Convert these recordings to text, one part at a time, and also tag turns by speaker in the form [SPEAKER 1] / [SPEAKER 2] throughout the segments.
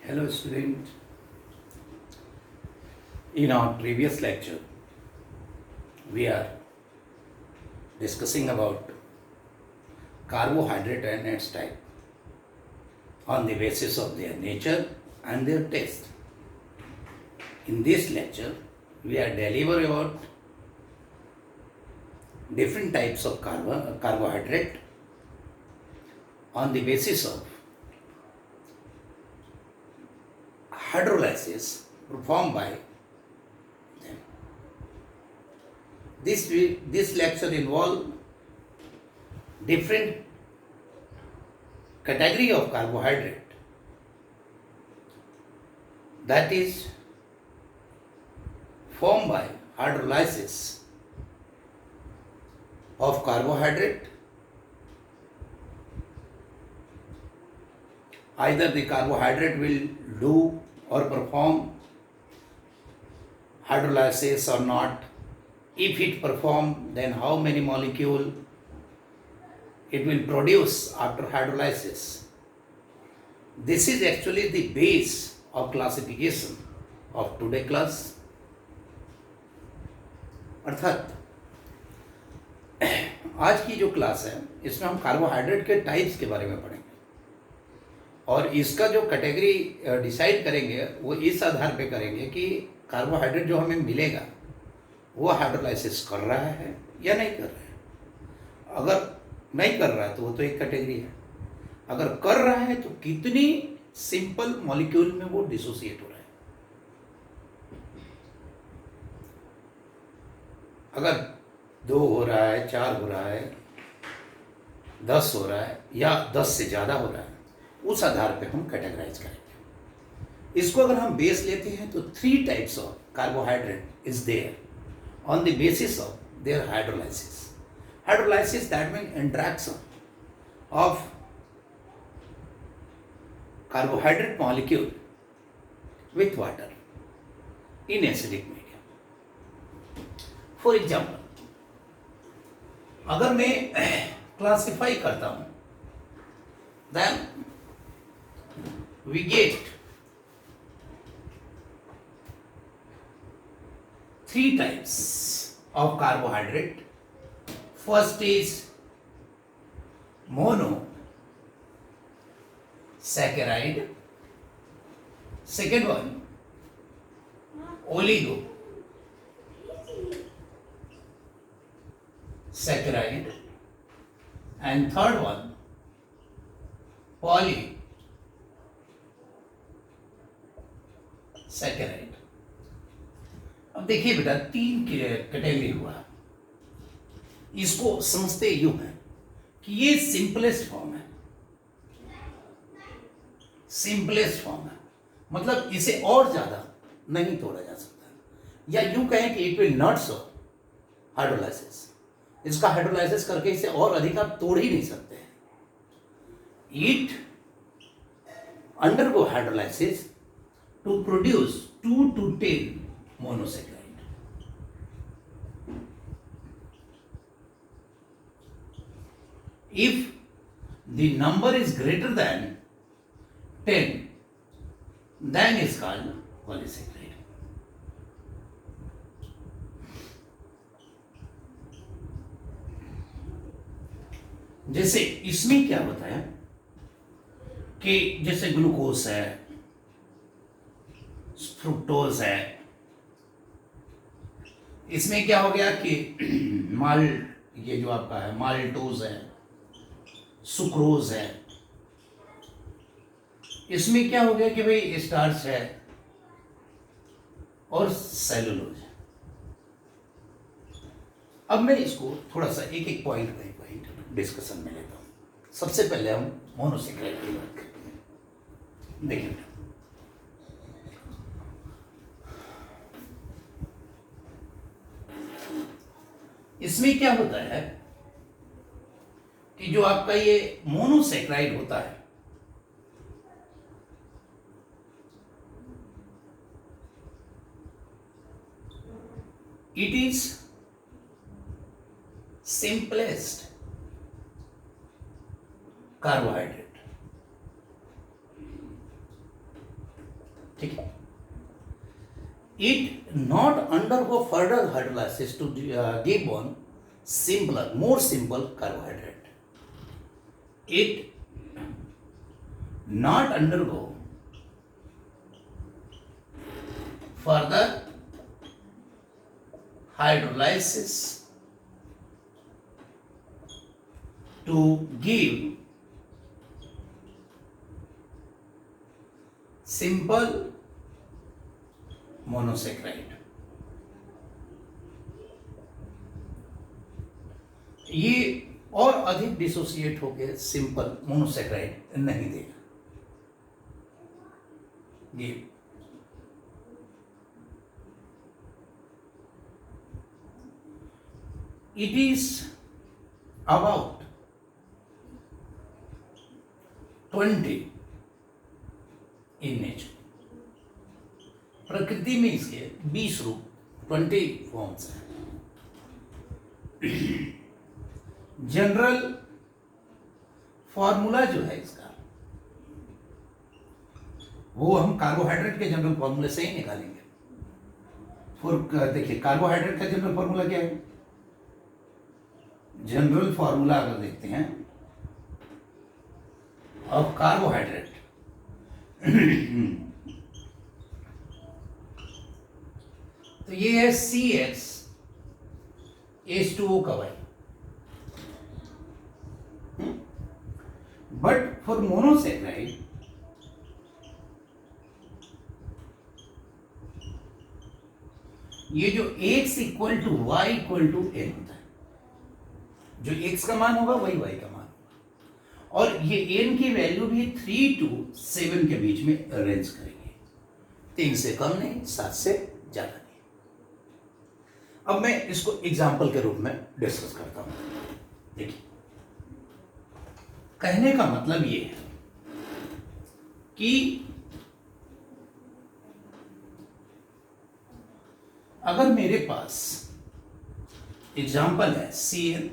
[SPEAKER 1] Hello student, in our previous lecture we are discussing about carbohydrate and its type on the basis of their nature and their taste. In this lecture we are deliver about different types of carbohydrate on the basis of hydrolysis performed by them. This lecture involve different category of carbohydrate, that is formed by hydrolysis of carbohydrate. Either the carbohydrate will do or perform hydrolysis or not. If it perform, then how many molecule it will produce after hydrolysis. This is actually the base of classification of today class. अर्थात आज की जो class है इसमें हम carbohydrate के types के बारे में पढ़ेंगे और इसका जो कैटेगरी डिसाइड करेंगे वो इस आधार पे करेंगे कि कार्बोहाइड्रेट जो हमें मिलेगा वो हाइड्रोलाइसिस कर रहा है या नहीं कर रहा है। अगर नहीं कर रहा है तो वो तो एक कैटेगरी है, अगर कर रहा है तो कितनी सिंपल मॉलिक्यूल में वो डिसोसिएट हो रहा है। अगर 2 हो रहा है, 4 हो रहा है, 10 हो रहा है या 10 से ज़्यादा हो रहा है, उस आधार पे हम कैटेगराइज करेंगे। इसको अगर हम बेस लेते हैं तो 3 types of carbohydrate is there on the basis of their hydrolysis. Hydrolysis that mean interaction of carbohydrate molecule with water in acidic medium. For example, अगर मैं क्लासिफाई करता हूं, then we get 3 types of carbohydrate. First is monosaccharide, second one oligosaccharide, and third one polysaccharide. अब देखिए बेटा 3 category हुआ। इसको समझते यूं है कि ये सिंपलेस्ट फॉर्म है, सिंपलेस्ट फॉर्म है, मतलब इसे और ज्यादा नहीं तोड़ा जा सकता, या यूं कहें कि it will not show hydrolysis. इसका हाइड्रोलाइसिस करके इसे और अधिक आप तोड़ ही नहीं सकते हैं। It undergo hydrolysis to produce 2 to 10 monosaccharide. If the number is greater than 10, then is called polysaccharide. जैसे इसमें क्या होता है कि जैसे ग्लूकोज है, फ्रुक्टोज है, इसमें क्या हो गया कि ये जो आपका है माल्टोज है, सुक्रोज है, इसमें क्या हो गया कि भाई स्टार्च है और सेलुलोज है। अब मैं इसको थोड़ा सा एक एक पॉइंट बाय पॉइंट डिस्कशन में लेता हूं। सबसे पहले हम मोनोसेक्राइड की बात करते हैं। देखिए इसमें क्या होता है कि जो आपका ये मोनोसेक्राइड होता है, it is simplest carbohydrate. ठीक है। It not undergo further hydrolysis to give one simpler more simple carbohydrate. It not undergo further hydrolysis to give simple monosaccharide। ये और अधिक डिसोसिएट होकर सिंपल मोनोसैक्राइड नहीं देगा। Give it is about 20 in nature। प्रकृति में इसके 20 रूप 20 फॉर्म्स हैं। जनरल फॉर्मूला जो है इसका वो हम कार्बोहाइड्रेट के जनरल फॉर्मूले से ही निकालेंगे। देखिए कार्बोहाइड्रेट का जनरल फॉर्मूला क्या है? जनरल फॉर्मूला अगर देखते हैं ऑफ कार्बोहाइड्रेट तो ये है CH2O का वाई। बट फॉर मोनोसैक्राइड ये जो X equal to Y equal to N होता है। जो x का मान होगा वही y का मान होगा, और ये n की वैल्यू भी 3 to 7 के बीच में अरेंज करेंगे। 3 से कम नहीं, 7 से ज्यादा नहीं। अब मैं इसको एग्जाम्पल के रूप में डिस्कस करता हूं। देखिए कहने का मतलब ये है कि अगर मेरे पास एग्जाम्पल है CN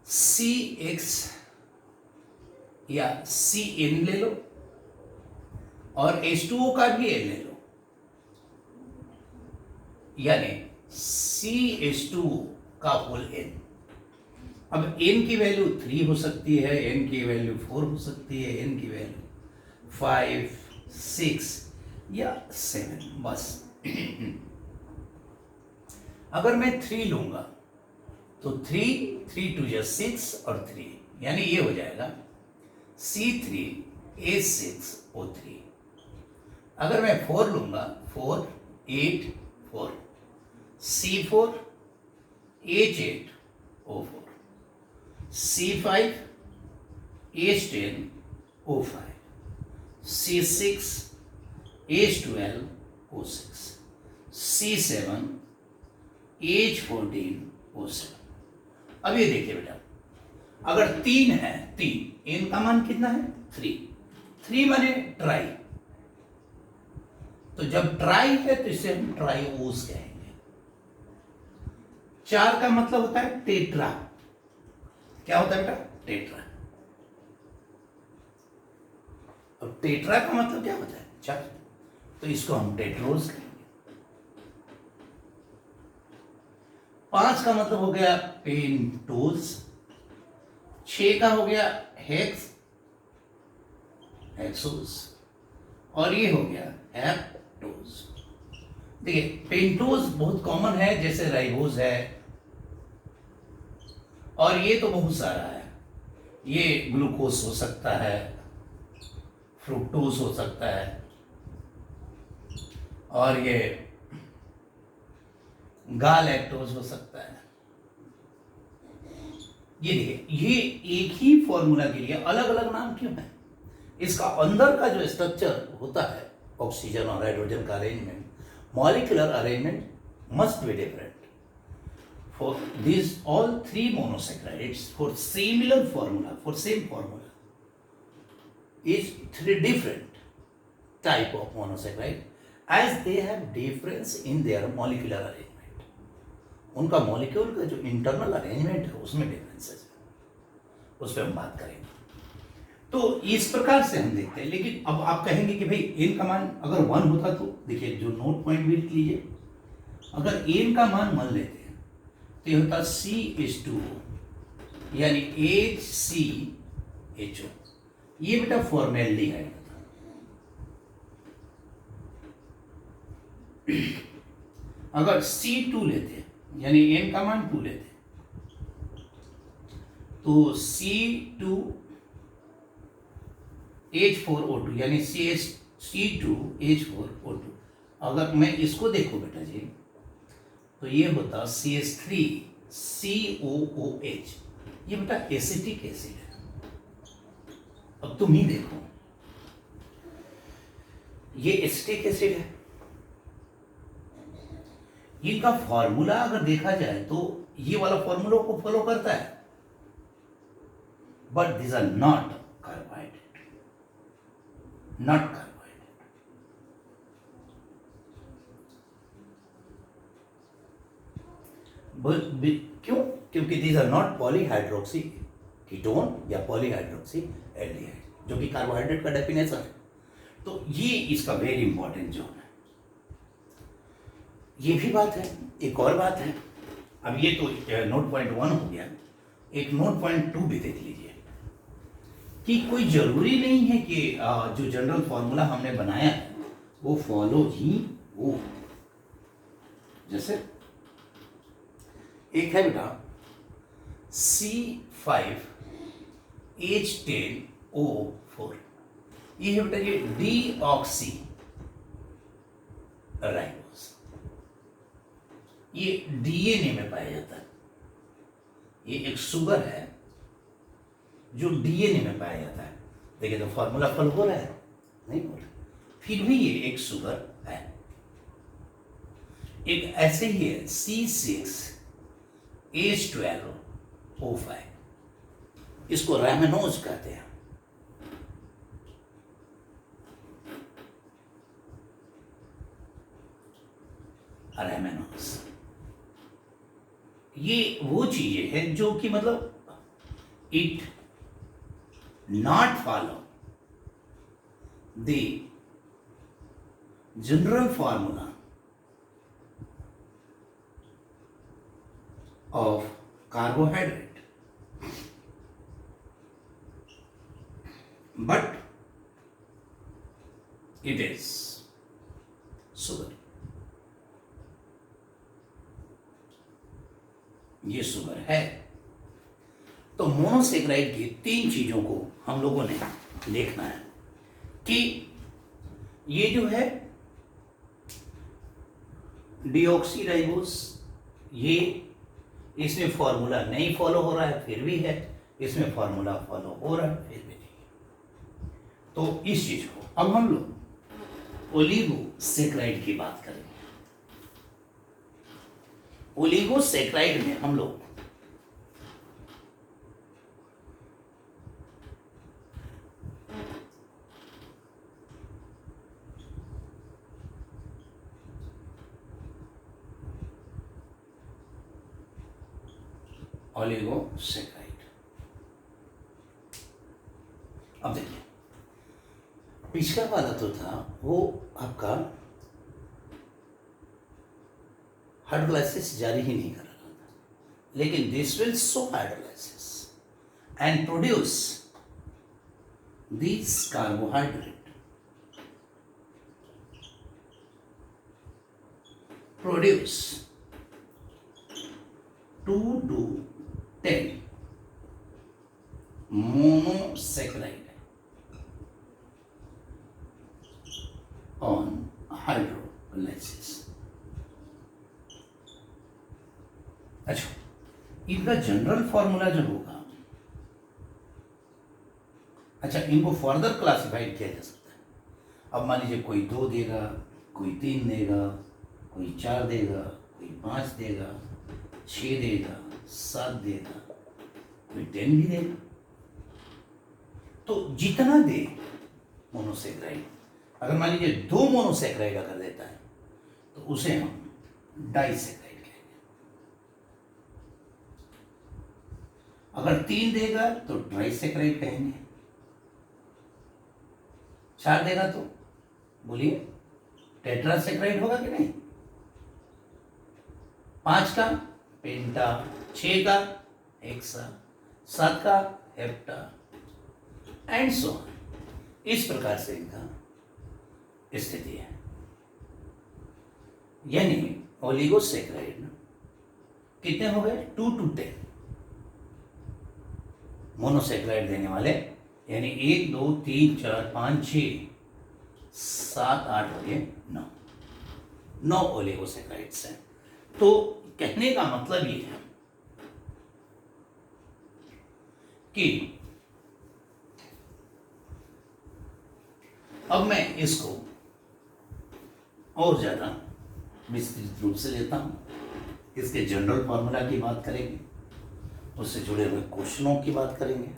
[SPEAKER 1] CX या CN ले लो और H2O का भी N ले लो, यानी CH2O का होल N। अब N की वैल्यू 3 हो सकती है, N की वैल्यू 4 हो सकती है, N की वैल्यू 5, 6 या 7 बस। अगर मैं 3 लूंगा तो 3 2 या 6 और 3 यानी ये हो जाएगा C3H6O3। अगर मैं 4 लूंगा 4 8 4 C4H8O4 C5H10O5 C6H12O6 C7H14O7। अब ये देखिए बेटा, अगर 3 है, 3 n का मान कितना है 3 माने ट्राई, तो जब ट्राई है तो इसे हम ट्राइओस कहेंगे। 4 का मतलब होता है टेट्रा। क्या होता है बेटा? टेट्रा। अब टेट्रा का मतलब क्या होता है? 4, तो इसको हम टेट्रोस कहेंगे। 5 का मतलब हो गया पेंटोज, 6 का हो गया हेक्सोस, और ये हो गया हेप्टोज। देखिए पेंटोज बहुत कॉमन है, जैसे राइबोज है, और ये तो बहुत सारा है। ये ग्लूकोज हो सकता है, फ्रुक्टोज हो सकता है, और ये गालैक्टोज हो सकता है। ये देखिए, ये एक ही फॉर्मूला के लिए अलग अलग नाम क्यों है? इसका अंदर का जो स्ट्रक्चर होता है, ऑक्सीजन और हाइड्रोजन का arrangement, molecular arrangement must be different for these all 3 monosaccharides for similar formula, for same formula is 3 different type of monosaccharide as they have difference in their molecular arrangement। उनका molecule का जो internal arrangement है उसमें differences है, उस पर हम बात करेंगे। तो इस प्रकार से हम देखते हैं। लेकिन अब आप कहेंगे कि भाई एन का मान अगर 1 होता तो देखिए जो नोट पॉइंट भी लिख लीजिए, अगर एन का मान मान लेते हैं तो ये होता C/2 यानी HCHO। ये बेटा फॉर्मेल्डिहाइड है। अगर C2 लेते हैं यानी n का मान 2 लेते हैं तो C2H4O2 यानी C2H4O2। अगर मैं इसको देखूं बेटा जी तो ये होता CH3COOH। ये बेटा एसिटिक एसिड है। अब तुम ही देखो, ये एसिटिक एसिड है, इनका फॉर्मूला अगर देखा जाए तो ये वाला फॉर्मूला को फॉलो करता है, but this are not carbohydrate, not carbohydrate. क्यों? क्योंकि this are not polyhydroxy ketone या पॉलीहाइड्रोक्सी एल्डिहाइड, जो कि कार्बोहाइड्रेट का डेफिनेशन है। तो ये इसका वेरी इंपॉर्टेंट जोन है। ये भी बात है। एक और बात है, अब ये तो नोट पॉइंट 1 हो गया, एक नोट पॉइंट 2 भी देख लीजिए कि कोई जरूरी नहीं है कि जो जनरल फॉर्मूला हमने बनाया है वो फॉलो ही हो। जैसे एक है बेटा C5H10O4, ये है बेटा ये डीऑक्सी राइबोस, ये डीएनए में पाया जाता है। ये एक शुगर है जो डीएनए में पाया जाता है। देखिए तो फॉर्मूला फॉलो हो रहा है? नहीं हो रहा, फिर भी ये एक शुगर है। एक ऐसे ही है C6H12O5, इसको रैमनोज कहते हैं। रैमनोज ये वो चीजें हैं जो कि मतलब it not follow the general formula of carbohydrate, but it is sugar. ये शुगर है। तो मोनोसेक्राइड की 3 चीजों को हम लोगों ने देखना है कि ये जो है डीऑक्सीराइबोस, ये इसमें फॉर्मूला नहीं फॉलो हो रहा है फिर भी है, इसमें फॉर्मूला फॉलो हो रहा है फिर भी नहीं। तो इस चीज को अब हम लोग ओलिगोसेक्राइड की बात करेंगे। ओलिगोसेक्राइड में हम लोग ओलिगोसेक्राइड, अब देखिए पिछला वाला तो था वो आपका हाइड्रोलाइसिस जारी ही नहीं कर रहा था, लेकिन this will show hydrolysis and produce this carbohydrate, produce 2 to 10 monosaccharide on hydrolysis। अच्छा, इनका जनरल फॉर्मूला जो होगा, अच्छा इनको फर्दर क्लासिफाइड किया जा सकता है। अब मान लीजिए कोई 2 देगा, कोई 3 देगा, कोई 4 देगा, कोई 5 देगा, 6 देगा, 7 देगा, कोई 10 भी देगा। तो जितना दे मोनोसेक्राइड, अगर मान लीजिए 2 मोनोसेक्राइड अगर देता है तो उसे हम डाइसेक्राइड कहेंगे। अगर 3 देगा तो ट्राइसेक्राइड कहेंगे। 4 देगा तो बोलिए टेट्रासेक्राइड होगा कि नहीं? 5 का पेंटा, 6 का हेक्सा, 7 का हेप्टा एंड सो ऑन। इस प्रकार से इनका स्थिति है। यानी ओलिगोसेक्राइड कितने हो गए? 2 to 10 मोनोसेक्राइड देने वाले, यानी 1 2 3 4 5 6 7 8 हो गए 9 ओलिगोसेक्राइड्स हैं। तो कहने का मतलब ये है कि अब मैं इसको और ज्यादा विस्तृत रूप से लेता हूं। इसके जनरल फॉर्मूला की बात करेंगे, उससे जुड़े हुए क्वेश्चनों की बात करेंगे।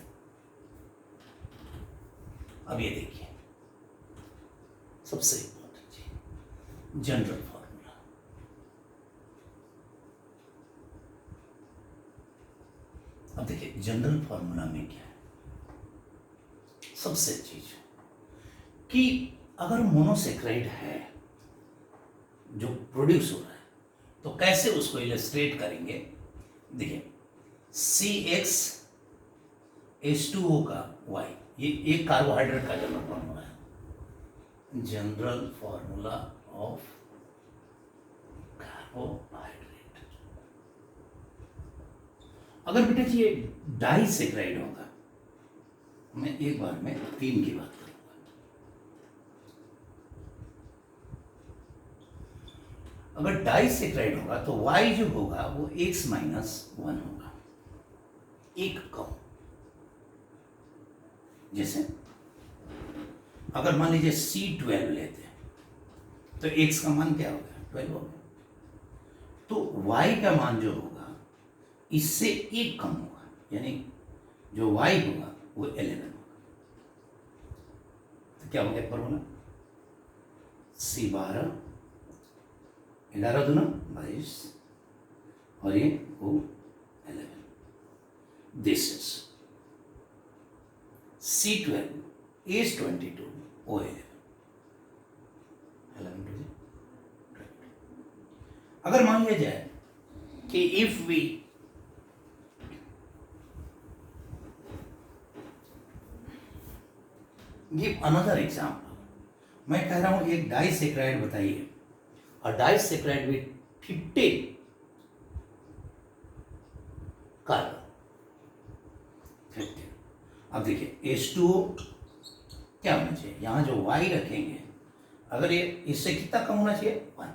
[SPEAKER 1] अब ये देखिए सबसे इंपॉर्टेंट चीज जनरल फॉर्मूला। अब देखिए जनरल फॉर्मूला में क्या है, सबसे चीज कि अगर मोनोसेक्राइड है जो प्रोड्यूस हो रहा है तो कैसे उसको इलस्ट्रेट करेंगे। देखिए CxH2O का Y, ये एक कार्बोहाइड्रेट का जनरल फॉर्मूला है। General formula of carbohydrate. अगर बेटा जी ये डाइसेक्राइड होगा, मैं एक बार में 3 की बात करूंगा। अगर डाइसेक्राइड होगा तो Y जो होगा वो X - 1 होगा, एक कम। जैसे अगर मान लीजिए C12 लेते हैं तो X का मान क्या होगा? 12 होगा। तो Y का मान जो होगा इससे एक कम होगा, यानी जो Y होगा वो 11 होगा। तो क्या हो गया फॉर्मूला? C12 11 दूना 22 और ये O 11। This is C12 H22 O 11। अगर मान लिया जाए कि if we give another example, मैं कह रहा हूं एक डाइसेक्राइड बताइए, और डाइसेक्राइड विथ 50 कार्बन 50। अब देखिए H2O क्या होना चाहिए, यहां जो Y रखेंगे अगर ये इससे कितना कम होना चाहिए? 1।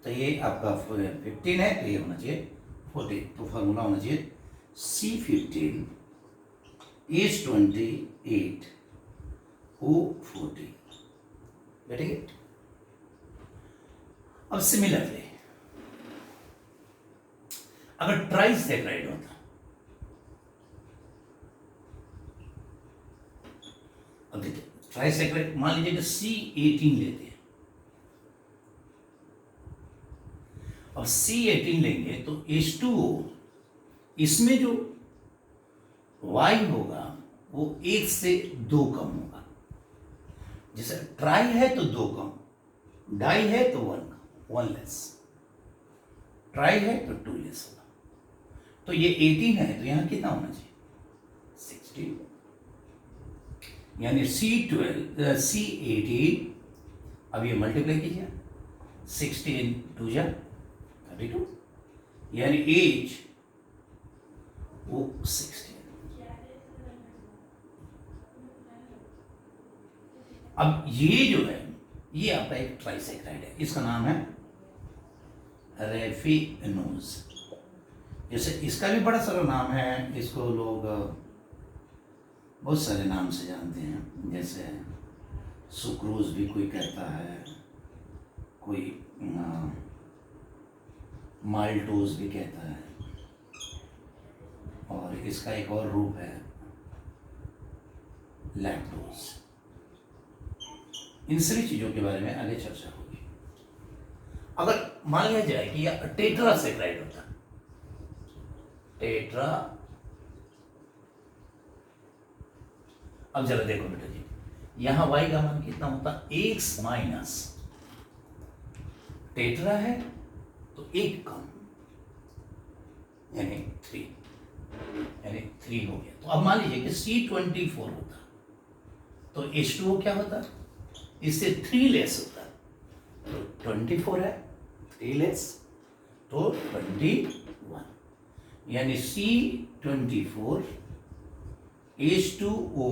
[SPEAKER 1] तो ये आपका 15 है तो ये होना चाहिए 14। तो फॉर्मूला होना चाहिए C15 H28 O14। Getting it? अब सिमिलरली अगर ट्राइसेक्राइड होता, अब देखिए ट्राइसेक्राइड मान लीजिए C18 लेते हैं। अब C18 लेंगे तो H2O इसमें जो Y होगा वो 1 से 2 कम होगा। जैसे ट्राई है तो 2 कम, डाई है तो 1 कम, 1 लेस, ट्राई है तो 2 लेस होगा। तो ये 18 है तो यहां कितना होना चाहिए? 16। यानी C18, अब ये मल्टीप्लाई कीजिए, 16 2 जा 32, यानी एज वो 16। अब ये जो है ये आपका एक ट्राइसेक्राइड है, इसका नाम है रेफिनोज। जैसे इसका भी बड़ा सारा नाम है, इसको लोग बहुत सारे नाम से जानते हैं, जैसे सुक्रोज भी कोई कहता है, कोई माल्टोज भी कहता है, और इसका एक और रूप है लैक्टोज। इन सभी चीजों के बारे में आगे चर्चा होगी। अगर मान लिया जाए कि यह टेट्रासेक्राइड होता, टेट्रा, अब जरा देखो बेटा जी, यहां y का मान कितना होता है, x माइनस टेट्रा है तो एक कम, यानी 3 हो गया। तो अब मान लीजिए कि C24 होता तो H2O क्या होता, इससे 3 लेस होता, तो 24 है, 3 लेस तो 21, यानी C24 H2O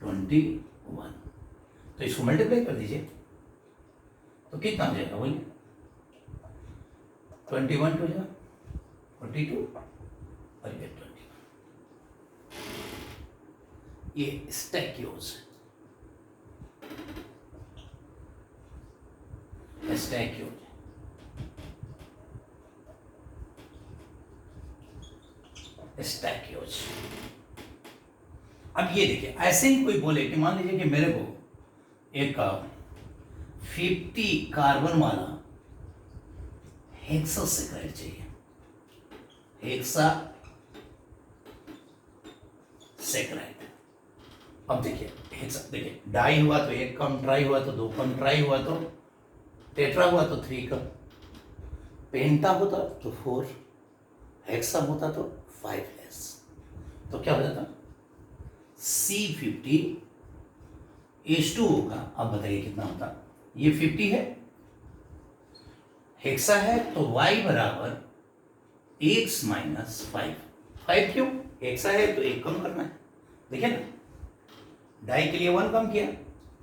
[SPEAKER 1] 21। तो इसको मल्टीप्लाई कर दीजिए तो कितना हो जाएगा, बोलिए 21 हो जाएगा 42 और ये 21, ये स्टैक्योज स्टैक्योज। अब ये देखिए, ऐसे ही कोई बोले कि मान लीजिए कि मेरे को एक 50 कार्बन वाला हेक्सासेक्राइड चाहिए, हेक्सासेक्राइड। अब देखिए देखिए, डाई हुआ तो एक कम, ट्राई हुआ तो 2 कम, ट्राई हुआ तो टेट्रा हुआ तो 3 कम, पेंटा होता तो 4, हेक्सा होता तो 5s। तो क्या हो जाता, C50 H2O का, अब बताइए कितना होता, ये 50 है, हेक्सा है तो y बराबर x माइनस 5 क्यों, हेक्सा है तो एक कम करना है, देखिए ना, डाई के लिए 1 कम किया,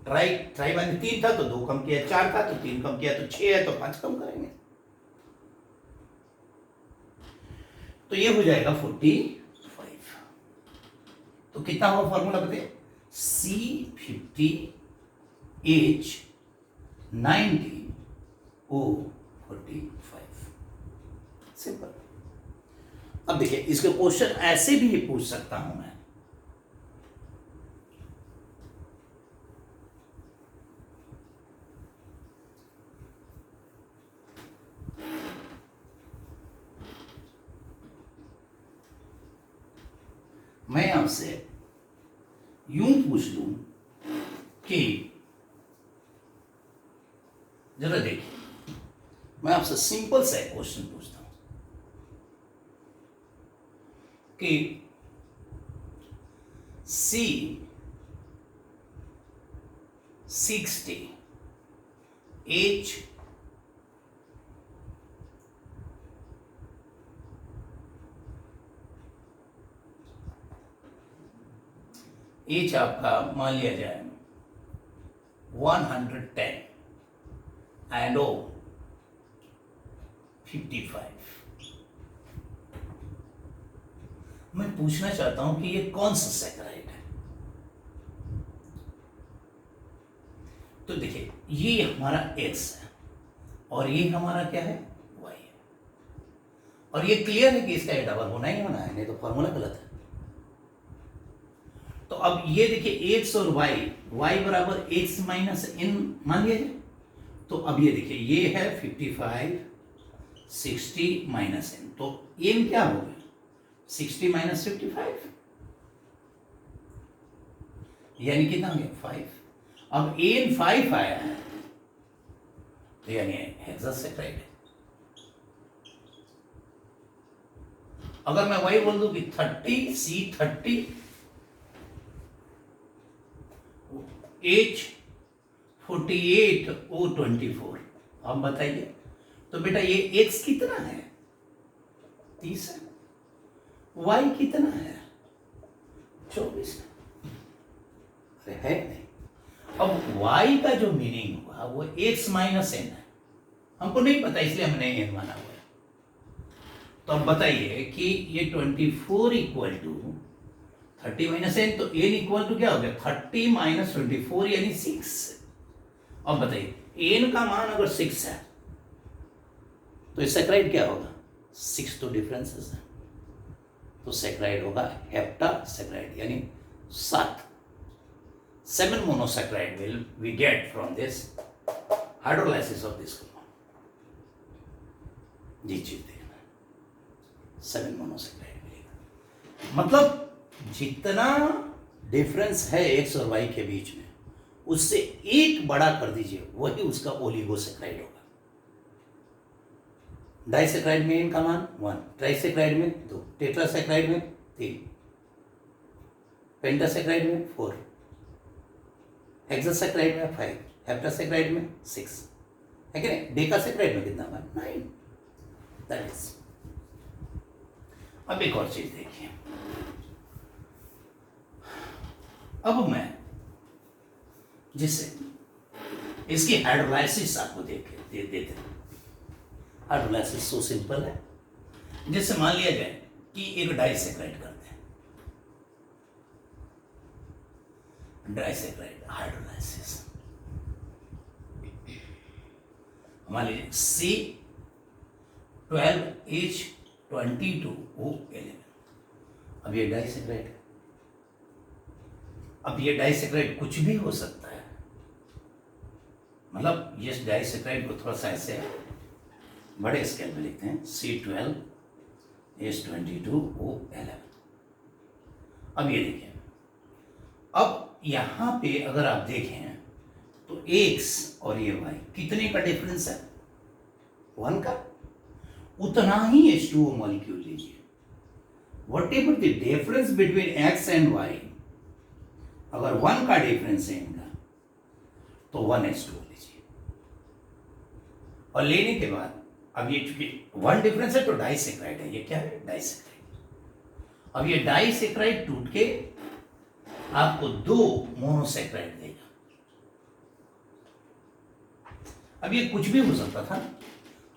[SPEAKER 1] ट्राई माने 3 था तो 2 कम किया, 4 था तो 3 कम किया, तो 6 है तो 5 कम करेंगे, तो ये हो जाएगा 45। तो कितना होगा फॉर्मूला बताइए, C50 H90 O45, सिंपल। अब देखिए, इसके क्वेश्चन ऐसे भी पूछ सकता हूं मैं आपसे यूं पूछ लूं कि जरा देखिए, मैं आपसे सिंपल सा क्वेश्चन पूछता हूं कि C60 H आपका मान लिया जाए 110 एंड O 55। मैं पूछना चाहता हूं कि ये कौन सा सैकराइड है। तो देखिए, ये हमारा X है और ये हमारा क्या है, Y है, और ये क्लियर है कि इसका ये डबल होना ही होना है, नहीं तो फॉर्मूला गलत है। तो अब ये देखिए x और y बराबर x माइनस n मान लिया जाए, तो अब ये देखिए, ये है 55 60 माइनस n, तो n क्या हो गया 60 माइनस 55, यानी कितना हो गया 5। अब n 5 आया है तो यानी हेक्सासेक्राइड है। अगर मैं वही बोल दूं कि 30 C30 H48 O24, अब बताइए, तो बेटा ये x कितना है 30 है, y कितना है 24 है, अरे है नहीं। अब y का जो मीनिंग हुआ वो x माइनस n है, हमको नहीं पता इसलिए हमने n माना हुआ है। तो अब बताइए कि ये 24 इक्वल टू 30 माइनस n, तो n इक्वल टू क्या हो गया 30 माइनस 24 यानी 6। अब बताइए n का मान अगर 6 है तो इस सेक्राइड क्या होगा 6, तो डिफरेंसेस है, तो सेक्राइड होगा हेप्टासेक्राइड, यानी 7 monosaccharide will we get from this hydrolysis of this compound. जी चीज देखना, 7 मोनोसेक्राइड मिलेगा, मतलब जितना डिफरेंस है एक्स और वाई के बीच में, उससे एक बड़ा कर दीजिए, वही उसका ओलिगोसेक्राइड होगा। डाइसेक्राइड में इनका मान 1, ट्राइसेक्राइड में 2, टेट्रासेक्राइड में 3, पेंटासेक्राइड में 4, हेक्सासेक्राइड में 5, हेप्टासेक्राइड में 6, है कि नहीं? डेकासेक्राइड में कितना मान? 9। That is. अब एक और चीज देखिए, अब मैं जिससे इसकी हाइड्रोलाइसिस आपको देते हैं। हाइड्रोलाइसिस सो सिंपल है, जैसे मान लिया जाए कि एक डाइसेक्राइड करते हैं, डाइसेक्राइड हाइड्रोलाइसिस, मान लीजिए C12H22O11। अब ये डाइसेक्राइड है। अब ये डाइसेक्राइड कुछ भी हो सकता है, मतलब ये डाइसेक्राइड को थोड़ा सा ऐसे बड़े स्केल में लिखते हैं, C12H22O11। अब ये देखिए, अब यहां पे अगर आप देखें तो X और ये Y कितने का डिफरेंस है? 1 का। उतना ही H2O मॉलिक्यूल लीजिए, what ever the difference between X and Y, अगर 1 का डिफरेंस है इनका तो 1 H2O लीजिए। और लेने के बाद अब ये चूंकि 1 डिफरेंस है तो डाइसेक्राइड है, ये क्या है? डाइसेक्राइड। अब ये डाइसेक्राइड टूट के आपको 2 मोनोसेक्राइड देगा। अब ये कुछ भी हो सकता था,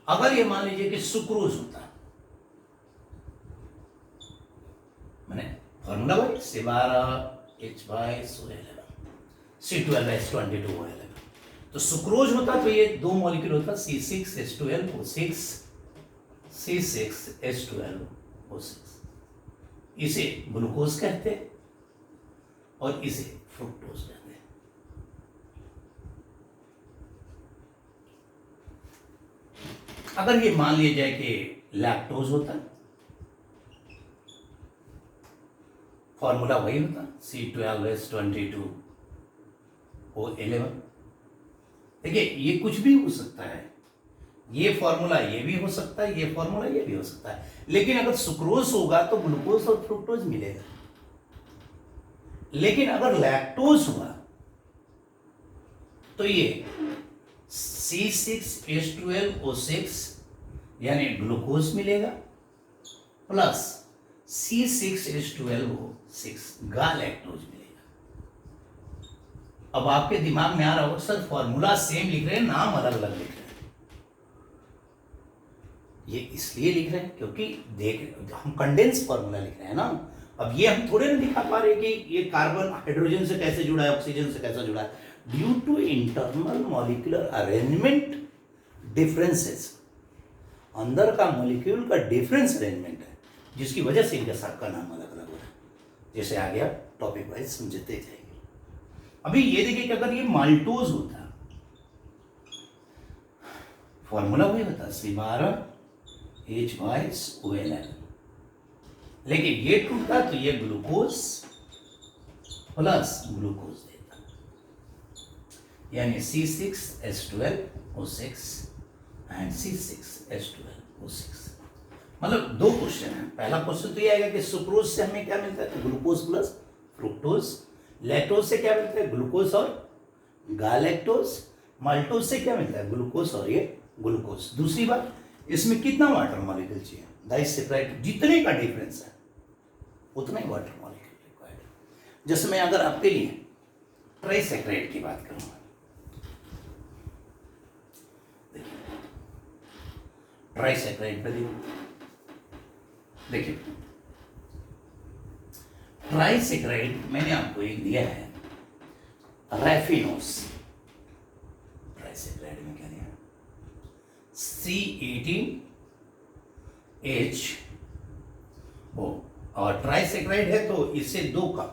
[SPEAKER 1] अगर ये मान लीजिए कि सुक्रोज होता, मैंने फॉर्मूला भाई C12H22O11, C12H22O11, तो सुक्रोज होता तो ये 2 मॉलिक्यूल होता, C6H12O6, C6H12O6। इसे ग्लूकोज कहते हैं और इसे फ्रुक्टोज कहते हैं। अगर ये मान लिया जाए कि लैक्टोज होता, फॉर्मूला वही होता, C12H22O11। देखिए ये कुछ भी हो सकता है, ये फॉर्मूला ये भी हो सकता है, ये फॉर्मूला ये भी हो सकता है, लेकिन अगर सुक्रोज होगा तो ग्लूकोज और फ्रुक्टोज मिलेगा। लेकिन अगर लैक्टोज हुआ तो ये C6H12O6 यानी ग्लूकोज मिलेगा प्लस C6H12O6 गालैक्टोज मिलेगा। अब आपके दिमाग में आ रहा होगा सर फॉर्मूला सेम लिख रहे हैं, नाम अलग अलग लिख रहे हैं। ये इसलिए लिख रहे हैं क्योंकि देख हम कंडेंस फॉर्मूला लिख रहे हैं ना। अब ये हम थोड़े ना दिखा पा रहे कि ये कार्बन हाइड्रोजन से कैसे जुड़ा है, ऑक्सीजन से कैसे जुड़ा है। Due to internal molecular arrangement differences, अंदर का मॉलिक्यूल का डिफरेंस अरेंजमेंट है, जिसकी वजह से इनके साथ का नाम अलग अलग हो रहा है। जैसे आ गया टॉपिक वाइज समझते जाएंगे। अभी ये देखिए कि अगर ये माल्टोज होता, फॉर्मूला वही होता C12H22O11, लेकिन ये टूटता तो ये ग्लूकोज प्लस ग्लूकोज देता, यानी C6H12O6 एंड C6H12O6। मतलब 2 क्वेश्चन है। पहला क्वेश्चन तो ये आएगा कि सुक्रोज से हमें क्या मिलता है? Glucose plus fructose. लैक्टोज से क्या मिलता है? ग्लूकोज और गालैक्टोज। माल्टोज से क्या मिलता है? ग्लूकोज और ये ग्लूकोज। दूसरी बात, इसमें कितना वाटर मॉलिक्यूल चाहिए? डाइसेक्राइड जितने का डिफरेंस है उतना ही वाटर मॉलिक्यूल रिक्वायर्ड है। जैसे मैं अगर आपके लिए ट्राइसेक्राइड की बात करूंगा, देखिए ट्राइसेक्राइड पे देखिए ट्राइसेक्राइड मैंने आपको एक दिया है रैफिनोस। ट्राइसेक्राइड में क्या दिया? C18H, और ट्राइसेक्राइड है तो इससे 2 कम,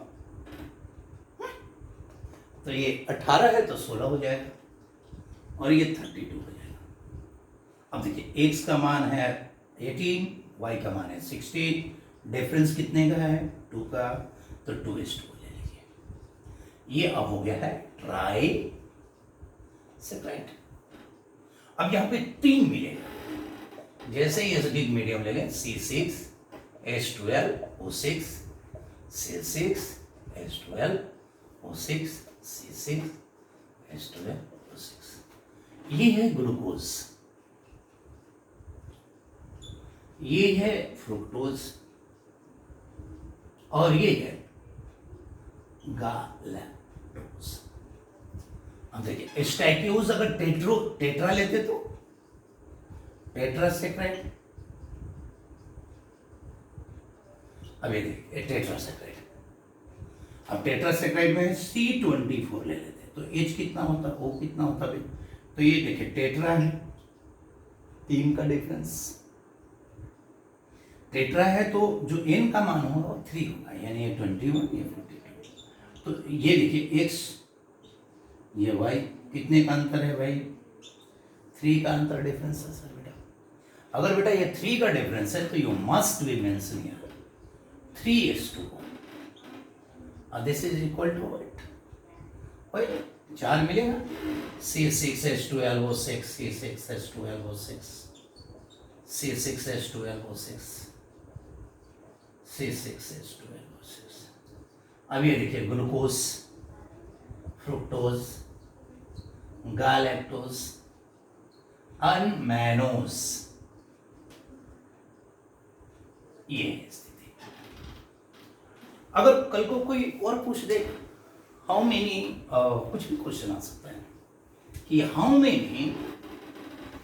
[SPEAKER 1] तो ये 18 है तो 16 हो जाएगा और ये 32 हो जाएगा। अब देखिए x का मान है 18, y का मान है 16, डिफरेंस कितने का है? 2 का, तो 2:2 ले लीजिए। ये अब हो गया है ट्राई सेक्राइड। अब यहां पे 3 मिलेगा, जैसे ही एसिडिक मीडियम ले लें C6H12O6 C6H12O6 C6H12O6, ये है ग्लूकोज, ये है फ्रुक्टोज और ये है गालैक्टोज। अब देखिए स्टैक्यूज अगर टेट्रा लेते तो टेट्रासेक्राइड, अब ये देखिए टेट्रासेक्राइड। अब टेट्रासेक्राइड में C24 ले लेते तो H कितना होता, O कितना होता भाई, तो ये देखिए टेट्रा है, 3 का डिफरेंस, टेट्रा है तो जो n का मान होगा वो 3 होगा, यानी ये 21 ये 42। तो ये देखिए x ये y, कितने का अंतर है भाई, 3 का अंतर डिफरेंस है सर बेटा। अगर बेटा ये 3 का डिफरेंस है तो you must be mention here 3:1 और this is equal to what, भाई 4 मिलेगा, C6H12O6 C6H12O6 C6H12O6 C6H12O6। अब ये देखिए ग्लूकोज, फ्रुक्टोज, गालैक्टोज, अनमैनोज, ये है स्थिति। अगर कल को कोई और पूछ दे हाउ मेनी, कुछ भी क्वेश्चन आ सकता है कि how many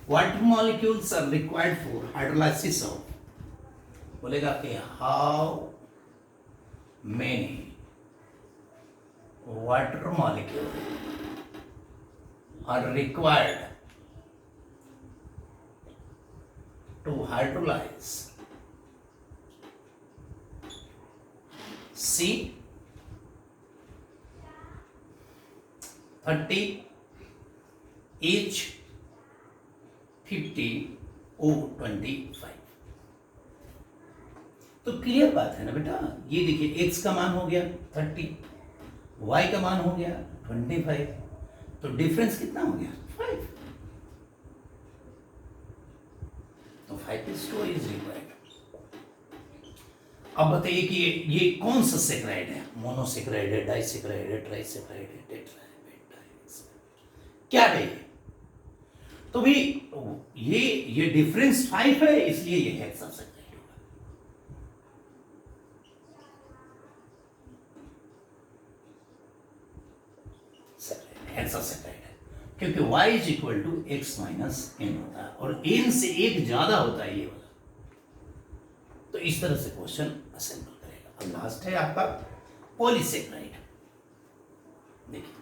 [SPEAKER 1] water molecules are required for hydrolysis of, बोलेगा कि how many water molecule are required to hydrolyse C30H50O25। तो क्लियर बात है ना बेटा, ये देखिए x का मान हो गया 30, y का मान हो गया 25, तो डिफरेंस कितना हो गया 5, तो 5:2 इज रिक्वायर्ड। अब बताइए कि ये कौन सा सेक्राइड है, मोनोसेक्राइड है, डाइसेक्राइड है, ट्राइसेक्राइड है, टेट्रा है, पेंटा है, क्या है ये, तो भी ये डिफरेंस 5 है, इसलिए ये हेक्सासेक्राइड होगा। हेक्सासेक्राइड है क्योंकि y is equal to x minus n होता है और n से 1 ज्यादा होता है ये वाला, तो इस तरह से क्वेश्चन असेंबल करेगा। अब लास्ट है आपका पॉलीसेक्राइड। देखिए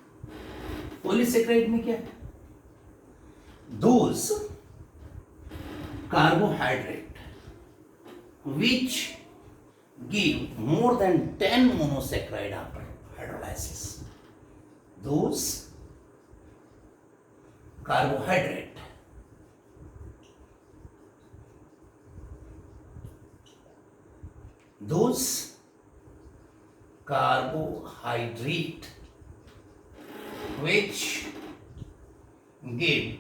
[SPEAKER 1] पॉलीसेक्राइड में क्या है, those carbohydrate which give more than 10 monosaccharide after hydrolysis, those carbohydrate those carbohydrate which give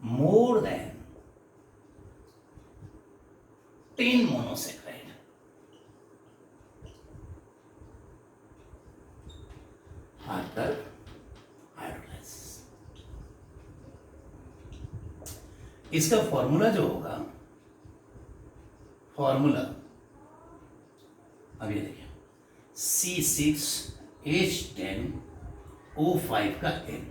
[SPEAKER 1] more than 10 monosaccharide after hydrolysis। इसका फॉर्मूला जो होगा, फॉर्मूला अब ये देखिए C6H10O5 का N।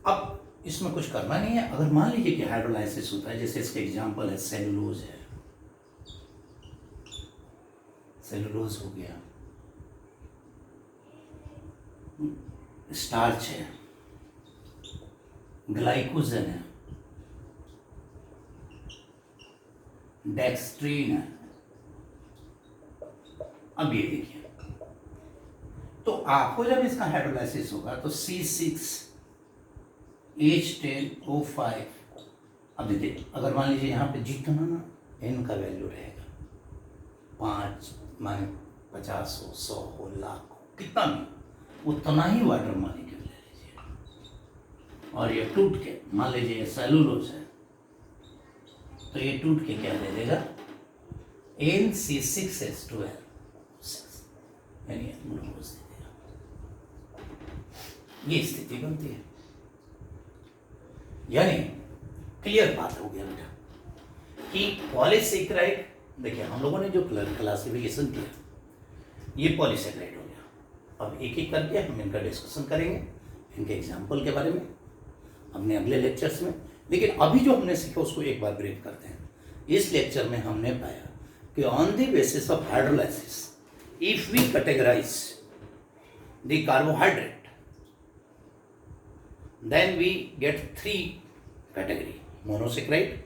[SPEAKER 1] अब इसमें कुछ करना नहीं है, अगर मान लीजिए कि हाइड्रोलाइसिस होता है, जैसे इसका एग्जांपल है सेलुलोज है, सेलुलोज हो गया, स्टार्च है, ग्लाइकोजन है, डेक्स्ट्रीन है। अब ये देखिए, तो आपको जब इसका हाइड्रोलाइसिस होगा तो C6H10O5, अब देखिए अगर मान लीजिए यहाँ पे जितना ना n का वैल्यू रहेगा 5, माने 50 हो, 100 हो, लाख हो, कितना भी, उतना ही वाटर मॉलिक्यूल ले लीजिए। और ये टूट के, मान लीजिए ये सेलुलोज है, तो ये टूट के क्या दे देगा, NC6H12, यानी ग्लूकोज दे देगा। ये स्थिति बनती है। यानी क्लियर बात हो गया बेटा कि पॉलीसेकेराइड, देखिए हम लोगों ने जो क्लासिफिकेशन किया, ये पॉलीसेकेराइड हो गया। अब एक एक करके हम इनका डिस्कशन करेंगे, इनके एग्जाम्पल के बारे में अपने अगले लेक्चर्स में। लेकिन अभी जो हमने सीखा उसको एक बार ब्रीफ करते हैं। इस लेक्चर में हमने पाया कि on the basis of hydrolysis, if we categorise the carbohydrate, then we get 3 category: monosaccharide,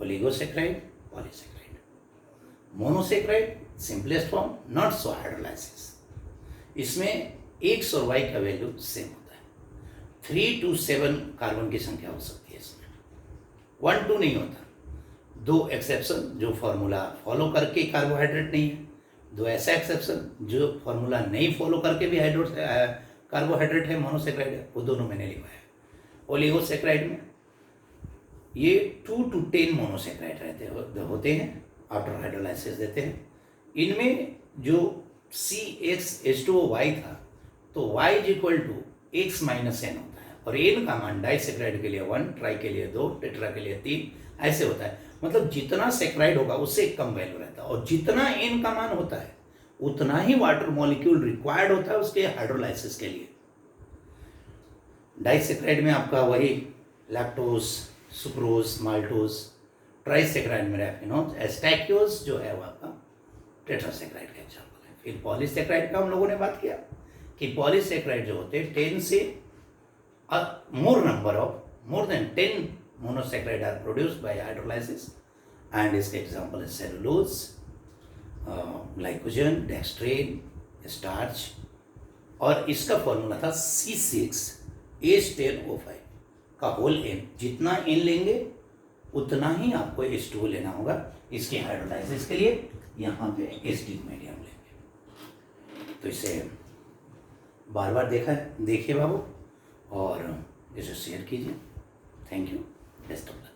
[SPEAKER 1] oligosaccharide, polysaccharide. Monosaccharide simplest form, not so hydrolysis. इसमें X और Y का वैल्यू सेम होता है। 3 to 7 कार्बन की संख्या हो सकती है इसमें, 1 2 नहीं होता। 2 एक्सेप्शन, जो फॉर्मूला फॉलो करके कार्बोहाइड्रेट नहीं है, 2 ऐसा एक्सेप्शन जो फॉर्मूला नहीं फॉलो करके भी कार्बोहाइड्रेट है, मोनोसेकेराइड है, वो दोनों मैंने लिखा है। ओलिगोसेकेराइड में ये 2 to 10 मोनोसेकेराइड होते हैं, आफ्टर हाइड्रोलाइसिस देते हैं। इनमें जो CXH2O था, तो Y = X - N होता है, और N का मान डाइसेकेराइड के लिए 1, ट्राई के लिए 2, टेट्रा के लिए 3, ऐसे होता है। मतलब जितना सेकेराइड होगा उससे कम वैल्यू रहता है, और जितना N का मान होता है उतना ही वाटर मॉलिक्यूल रिक्वायर्ड होता है उसके हाइड्रोलाइसिस के लिए। डाइसेकेराइड में आपका वही लैक्टोज, सुक्रोज, माल्टोज। ट्राइसेकेराइड में रैफिनोज, एस्टैक्योज जो है वो आपका टेट्रासेकेराइड का एग्जाम्पल है। फिर पॉलीसेकेराइड का हम लोगों ने बात किया कि पॉलीसेकेराइड जो होते हैं 10 से more than 10 monosaccharide are produced by hydrolysis, and इसके एग्जाम्पल है सेलुलोज, ग्लाइकोजन, डेक्सट्रेन, स्टार्च। और इसका फॉर्मूला था C6H10O5 का होल N। जितना N लेंगे उतना ही आपको H2O लेना होगा इसके हाइड्रोलाइसिस के लिए। यहाँ पे एसिडिक मीडियम लेंगे। तो इसे बार बार देखिए बाबू, और इसे शेयर कीजिए। Thank you, best of luck.